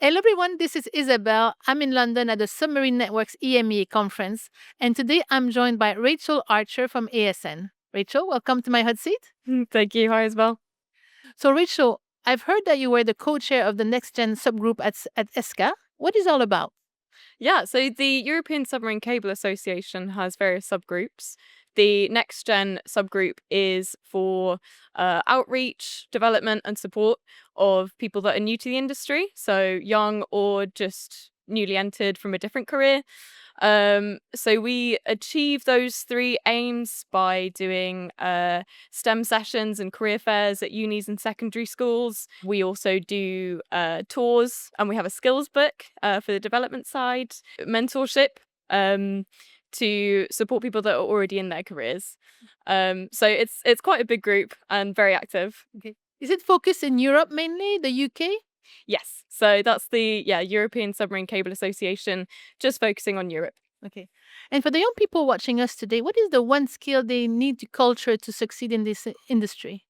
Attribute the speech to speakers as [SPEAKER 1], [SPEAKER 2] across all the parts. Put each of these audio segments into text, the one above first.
[SPEAKER 1] Hello, everyone. This is Isabel. I'm in London at the Submarine Network's EMEA conference, and today I'm joined by Rachel Archer from ASN. Rachel, welcome to my hot seat.
[SPEAKER 2] Thank you. Hi, Isabel.
[SPEAKER 1] So, Rachel, I've heard that you were the co-chair of the Next Gen subgroup at ESCA. What is it all about?
[SPEAKER 2] Yeah, so the European Submarine Cable Association has various subgroups. The Next Gen subgroup is for outreach, development, and support of people that are new to the industry, so young or just newly entered from a different career. So we achieve those three aims by doing STEM sessions and career fairs at unis and secondary schools. We also do tours, and we have a skills book for the development side, mentorship to support people that are already in their careers. So it's quite a big group and very active.
[SPEAKER 1] Okay. Is it focused in Europe mainly, the UK?
[SPEAKER 2] Yes, so that's the European Submarine Cable Association, just focusing on Europe.
[SPEAKER 1] Okay. And for the young people watching us today, what is the one skill they need to culture to succeed in this industry?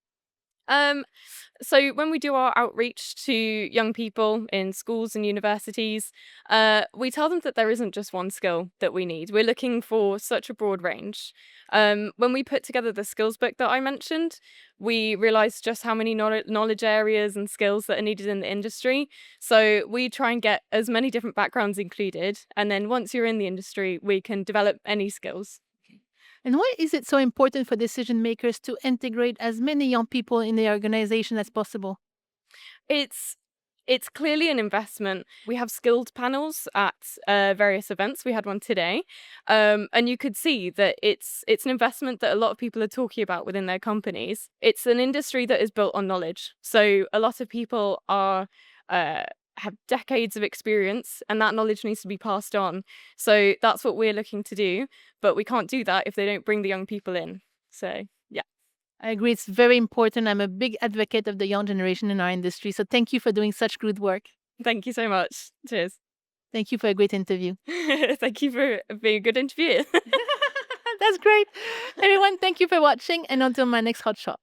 [SPEAKER 2] So when we do our outreach to young people in schools and universities, we tell them that there isn't just one skill that we need. We're looking for such a broad range. When we put together the skills book that I mentioned, we realized just how many knowledge areas and skills that are needed in the industry. So we try and get as many different backgrounds included. And then once you're in the industry, we can develop any skills.
[SPEAKER 1] And why is it so important for decision makers to integrate as many young people in the organization as possible?
[SPEAKER 2] It's clearly an investment. We have skilled panels at various events. We had one today, and you could see that it's an investment that a lot of people are talking about within their companies. It's an industry that is built on knowledge, so a lot of people are have decades of experience, and that knowledge needs to be passed on. So that's what we're looking to do, but we can't do that if they don't bring the young people in. So yeah.
[SPEAKER 1] I agree. It's very important. I'm a big advocate of the young generation in our industry. So thank you for doing such good work.
[SPEAKER 2] Thank you so much. Cheers.
[SPEAKER 1] Thank you for a great interview.
[SPEAKER 2] Thank you for being a good interviewer.
[SPEAKER 1] That's great. Everyone, thank you for watching. And until my next hot shot.